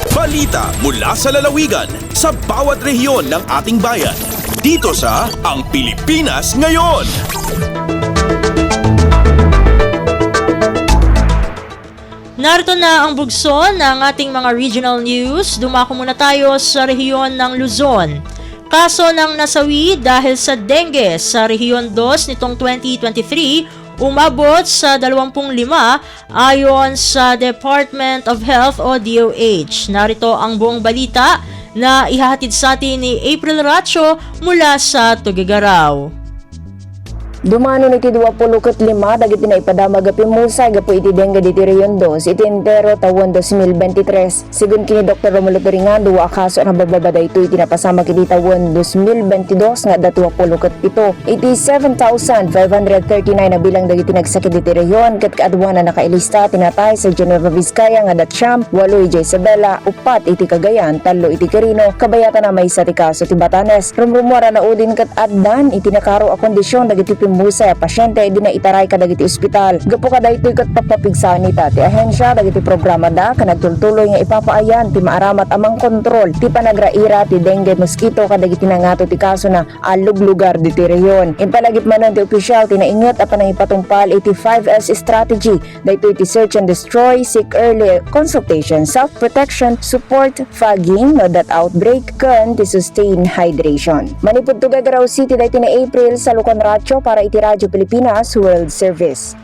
Balita mula sa lalawigan sa bawat rehiyon ng ating bayan. Dito sa Ang Pilipinas Ngayon. Narito na ang bugso ng ating mga regional news. Dumako muna tayo sa rehiyon ng Luzon. Kaso ng nasawi dahil sa dengue sa rehiyon 2 nitong 2023 umabot sa 25 ayon sa Department of Health o DOH. Narito ang buong balita na ihahatid sa atin ni April Racho mula sa Tuguegarao. Dumano iti 25 dagiti na ipadama gapi musay gapo iti dengue diti rehiyon 2 iti entero taon 2023. Sigun kini Dr. Romulo Turingan, duwa kaso na bababada ito iti napasama kiti taon 2022 nga dati 27 iti 7,539 na bilang dagiti nagsakit diti rehiyon ket kaadwan na nakailista tinatay sa Geneva Vizcaya nga datsyam 8 iti Isabela, 4 iti Cagayan, 3 iti Quirino, kabayatan na may sa ti kaso ti Batanes. Rumrumura na udin ket addan iti nakaro a kondisyon dagiti musay pasyente di na itaray kadagiti ospital. Gapo kada ito'y kat papapigsahan ita ti ahensya dagiti programa da kanagtultuloy nga ipapaayan ti maaramat amang kontrol ti panagraira ti dengue mosquito kadagiti nangato ti kaso na alog lugar diti rehiyon. Impalagip manon ti opisyal tinaingot a panang ipatungpal iti 5S strategy daytoy ti search and destroy, seek early consultation, self-protection, support, fogging, no that outbreak, kan ti sustain hydration. Manipud Tuguegarao City daytoy na April sa Lucon Racho para iti Radyo Pilipinas World Service.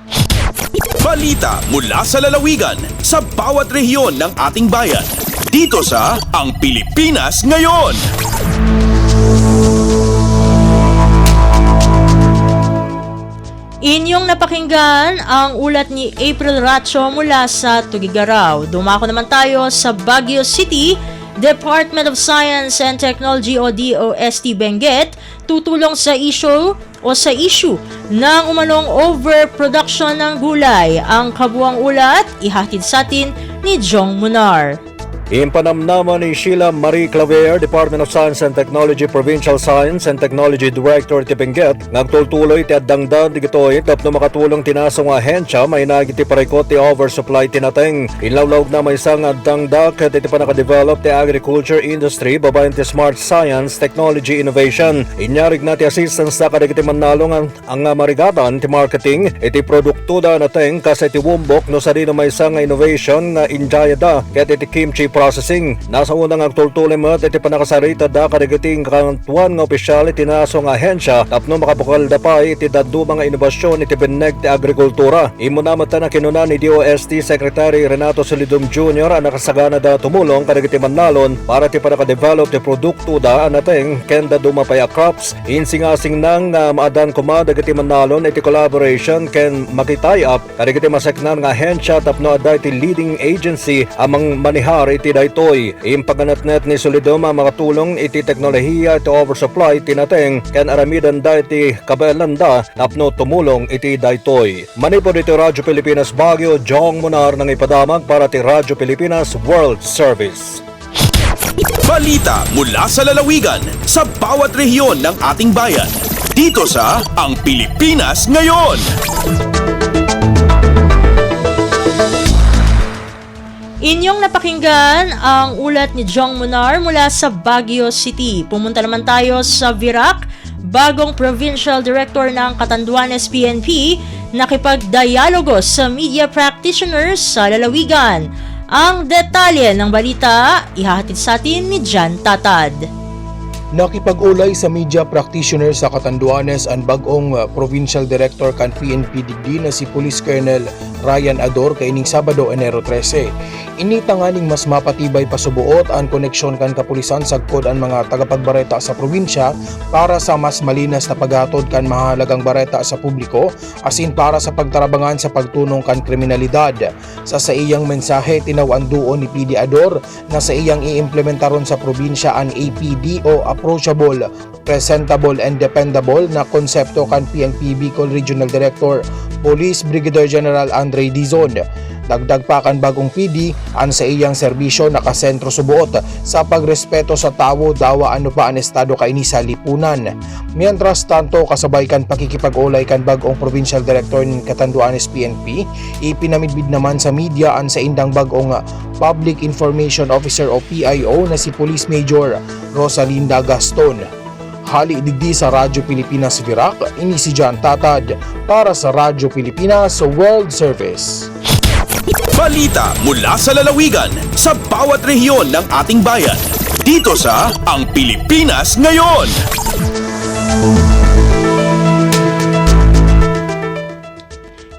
Balita mula sa lalawigan sa bawat rehiyon ng ating bayan. Dito sa Ang Pilipinas Ngayon. Inyong napakinggan ang ulat ni April Racho mula sa Tuguegarao. Dumako naman tayo sa Baguio City. Department of Science and Technology o DOST Benguet tutulong sa issue ng umanong overproduction ng gulay. Ang kabuang ulat ihatid sa atin ni Jong Munar. Impanamnaman ni Sheila Marie Claver, Department of Science and Technology Provincial Science and Technology Director ti Benguet, nagtultuloy ti addangdan di gitoy tapno makatulong tinasong ahensya may nagiti parekot ti oversupply tinateng. Inlawlawg na may isang addangda ket iti panaka-develop ti agriculture industry babaen ti smart science technology innovation. Inyarig na ti assistance na kadagiti manalong ang marigatan ti marketing iti produkto da nateng kas iti wumbok no sa dino may isang innovation na injayada ket iti kimchi processing. Nasa unang agtultuloy mo iti panakasarita da kadagiting kakantuan nga opisyal iti nasong ahensya tapno makapukal da pa iti daddu mga inobasyon iti beneg ti agrikultura. Imo namata na kinuna ni DOST Secretary Renato Solidum Jr. ang nakasagana da tumulong kadagiti manalon para ti panakadevelop ti produkto da anateng kenda dumapaya crops insingasing nang maadan kuma dagiti manalon iti collaboration ken makitay-up kadagiti masaknan nga ahensya tapno aday ti leading agency amang manihar iti daytoy. Impaganatnet ni Solidum makatulong iti teknolohiya iti oversupply tinateng ken aramidan da iti kabaelanda tapno tumulong iti daytoy. Manipod iti Radyo Pilipinas Baguio, Jong Munar nang ipadamag para ti Radyo Pilipinas World Service. Balita mula sa lalawigan sa bawat rehiyon ng ating bayan. Dito sa Ang Pilipinas Ngayon. Inyong napakinggan ang ulat ni Jong Munar mula sa Baguio City. Pumunta naman tayo sa Virac. Bagong Provincial Director ng Catanduanes PNP nakipagdialogo sa media practitioners sa lalawigan. Ang detalye ng balita ihahatid sa atin ni Jan Tatad. Nakipag-ulay sa media practitioner sa Catanduanes ang bagong Provincial Director kan PNP digdi na si Police Colonel Ryan Ador kaining Sabado, Enero 13. Initanganing mas mapatibay pasubuot ang koneksyon kan kapulisan sagkod ang mga tagapagbareta sa probinsya para sa mas malinas na paghatod kan mahalagang bareta sa publiko asin para sa pagtarabangan sa pagtunong kan kriminalidad. Sa iyang mensahe tinawan duon ni PD Ador na sa iyang iimplementaron sa probinsya ang APD o approachable, presentable and dependable na konsepto kan PNP Bicol Regional Director Police Brigadier General Andre Dizon. Dagdag pa kan bagong PD, ang sa iyang serbisyo nakasentro subuot sa pagrespeto sa tao dawa ano pa ang estado kaini sa lipunan. Mientras tanto, kasabay kan pakikipag-ulay kan bagong Provincial Director ng Catanduanes PNP, ipinamidbid naman sa media ang sa indang bagong Public Information Officer o PIO na si Police Major Rosalinda Gaston. Hali digdi sa Radyo Pilipinas Virac, ini si John Tatad para sa Radyo Pilipinas World Service. Balita mula sa lalawigan sa bawat rehiyon ng ating bayan. Dito sa Ang Pilipinas Ngayon.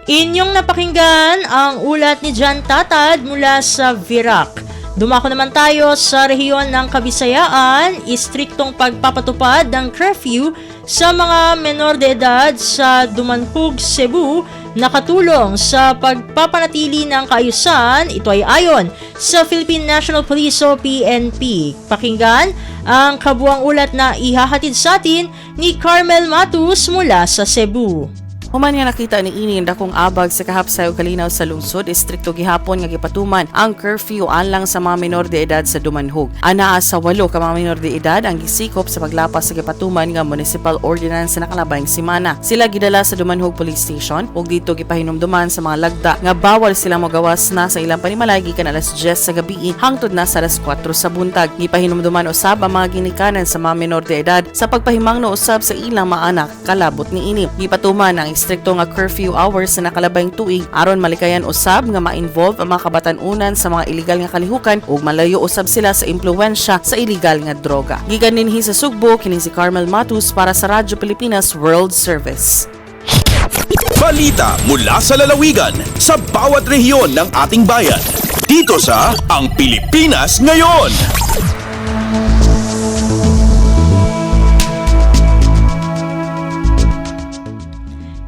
Inyong napakinggan ang ulat ni John Tatad mula sa Virac. Dumako naman tayo sa rehiyon ng Kabisayaan, istriktong pagpapatupad ng curfew sa mga menor de edad sa Dumanhog, Cebu, nakatulong sa pagpapanatili ng kaayusan. Ito ay ayon sa Philippine National Police o PNP. Pakinggan ang kabuang ulat na ihahatid sa atin ni Carmel Matus mula sa Cebu. Human nga nakita ni ini dakong abag sa kahapsay ug kalinaw sa lungsod, istrikto gihapon nga gipatuman ang curfew alang sa mga menor de edad sa Dumanhog. Anaa sa 8 ka mga menor de edad ang gisikop sa paglapas sa gipatuman nga municipal ordinance sa nakalabayng semana. Sila gidala sa Dumanhog Police Station ug dito gipahinumduman sa mga lagda nga bawal sila mogawas na sa ilang panimalay gikan alas 10 sa gabi hangtod na sa alas 4 sa buntag. Gipahinumduman usab ang mga ginikanan sa mga menor de edad sa pagpahimangno usab sa ilang mga anak kalabot ni ini. Gipatuman ang istrikto nga curfew hours sa nakalabayng tuig aron malikayan usab nga ma-involve ang mga kabatan-unan sa mga illegal nga kalihukan ug malayo usab sila sa impluwensya sa illegal nga droga. Gikan dinhi sa Sugbo, kini si Carmel Matus para sa Radyo Pilipinas World Service. Balita mula sa lalawigan sa bawat rehiyon ng ating bayan. Dito sa Ang Pilipinas Ngayon.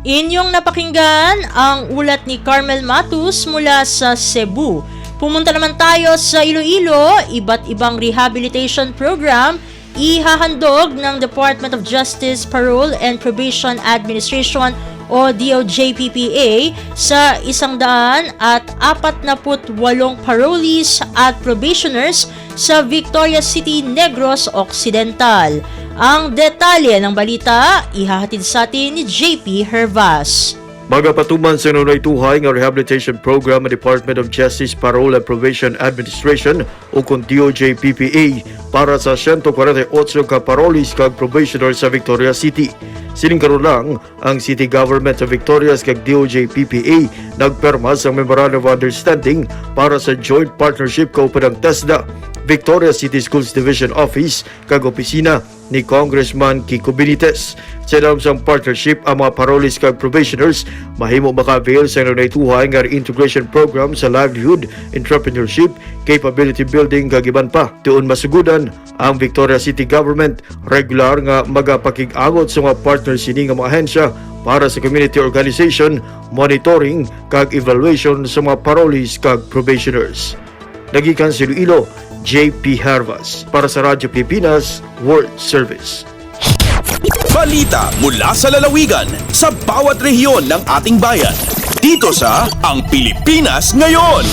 Inyong napakinggan ang ulat ni Carmel Matus mula sa Cebu. Pumunta naman tayo sa Iloilo, iba't ibang rehabilitation program ihahandog ng Department of Justice, Parole and Probation Administration o DOJ-PPA sa 148 parolees at probationers sa Victoria City, Negros Occidental. Ang detalye ng balita, ihahatid sa atin ni JP Hervas. Magapatuman sa nunay-tuhay nga rehabilitation program ng Department of Justice, Parole and Probation Administration o kung DOJ-PPA para sa 148 ka parolees kag probationers sa Victoria City. Sining karon lang ang City Government sa Victoria kag DOJ-PPA nagperma sa Memorandum of Understanding para sa joint partnership kaupan ng TESDA, Victoria City Schools Division Office kag opisina ni Congressman Kiko Benitez. Sa ilalim sa partnership, ang mga parolees kag probationers mahimo maka-avail sa nunay-tuhay nga reintegration program sa livelihood, entrepreneurship, capability building kag iban pa. Tuon masugudan ang Victoria City Government regular nga magapakig-angot sa mga partners sini nga mga ahensya para sa community organization, monitoring kag evaluation sa mga parolees kag probationers. Nagikan sa Iloilo, JP Hervas para sa Radyo Pilipinas World Service. Balita mula sa lalawigan sa bawat rehiyon ng ating bayan. Dito sa Ang Pilipinas Ngayon.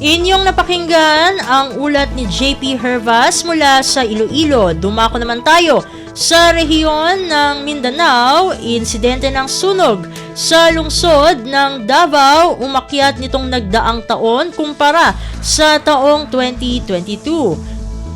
Inyong napakinggan ang ulat ni JP Hervas mula sa Iloilo. Dumako naman tayo sa rehiyon ng Mindanao, insidente ng sunog sa lungsod ng Davao umakyat nitong nagdaang taon kumpara sa taong 2022.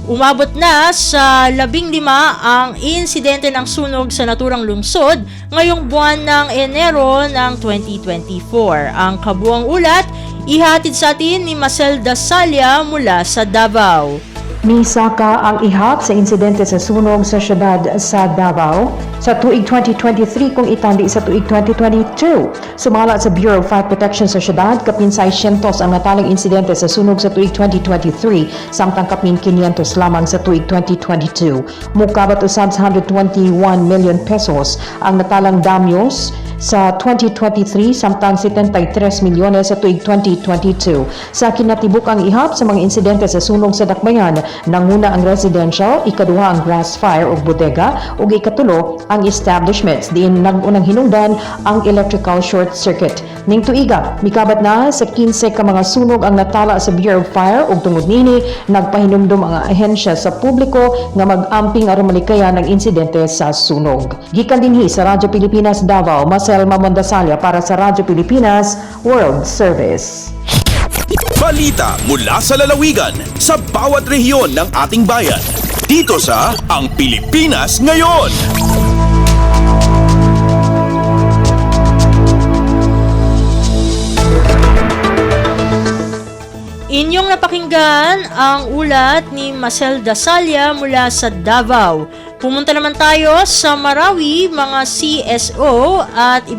Umabot na sa 15 ang insidente ng sunog sa naturang lungsod ngayong buwan ng Enero ng 2024. Ang kabuang ulat, ihatid sa atin ni Marcel Dasalia mula sa Davao. Misaka ang ihap sa insidente sa sunog sa syudad sa Davao sa tuig 2023 kung itandi sa tuig 2022. Sumala sa Bureau of Fire Protection sa syudad, kapin 600 ang natalang insidente sa sunog sa tuig 2023, samtang kapin 500 lamang sa tuig 2022. Mukabat usab sa 121 million pesos ang natalang damyos sa 2023 samtang 73 milyones sa tuig 2022. Sa kinatibuk-ang ihap sa mga insidente sa sunog sa dakbayan, nanguna ang residential, ikaduha ang grass fire o bodega, ug ikatulo ang establishments diin nagunang hinungdan ang electrical short circuit. Ning tuiga, mikabat na sa 15 ka mga sunog ang natala sa Bureau of Fire ug tungod nini nagpahinumdom ang ahensya sa publiko nga mag-amping aron malikayan ang insidente sa sunog. Gikan dinhi sa Radyo Pilipinas Davao, Marcel Mamondasalia para sa Radyo Pilipinas World Service. Balita mula sa lalawigan sa bawat rehiyon ng ating bayan. Dito sa Ang Pilipinas Ngayon. Inyong napakinggan ang ulat ni Marcel Dasalia mula sa Davao. Pumunta naman tayo sa Marawi, mga CSO at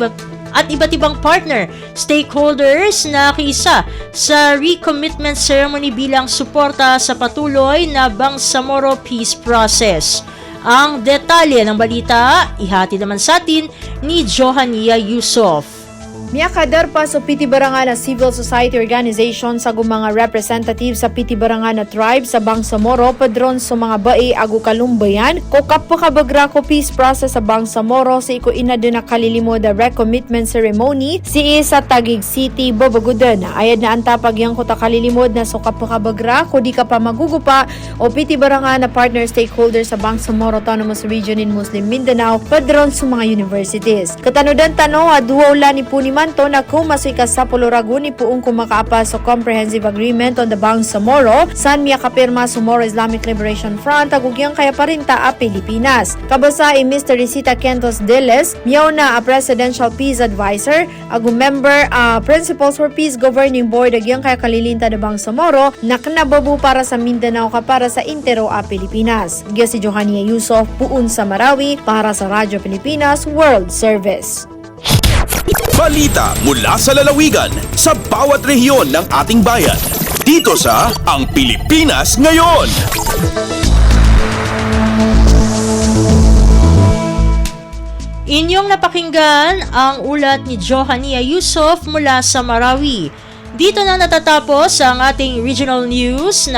iba't ibang partner, stakeholders na kiisa sa recommitment ceremony bilang suporta sa patuloy na Bangsamoro peace process. Ang detalye ng balita, ihatid naman sa atin ni Johania Yusof. Miyakadar pa sa Pitibarangana Civil Society Organization sa mga representative sa Pitibarangana Tribe sa Bangsamoro padron sa mga bae agu kalumbayan ko kapakabagra ko peace process sa Bangsamoro sa iko inadun na kalilimo the recommitment ceremony si sa Taguig City, Babagudan. Ayad na antapag yang ko ta kalilimod na so kapakabagra ko di ka pa magugupa o Pitibarangana partner stakeholder sa Bangsamoro Autonomous Region in Muslim Mindanao padron sa mga universities. Katanudan tano aduwa ni Puniman to na kumasoy ka sa Polorago ni puong kumakaapa sa Comprehensive Agreement on the Bangsamoro san miya kapirma sa Moro Islamic Liberation Front agugyang kaya parinta a Pilipinas. Kabasa i Mr. Risita Kentos Diles, miyaw na a Presidential Peace Advisor, agu member Principles for Peace Governing Board agyang kaya kalilinta na Bangsamoro na kanababu para sa Mindanao ka para sa Intero a Pilipinas. Gya si Johania Yusof, puun sa Marawi para sa Radyo Pilipinas World Service. Balita mula sa lalawigan sa bawat rehiyon ng ating bayan. Dito sa Ang Pilipinas Ngayon. Inyong napakinggan ang ulat ni Johania Yusof mula sa Marawi. Dito na natatapos ang ating regional news.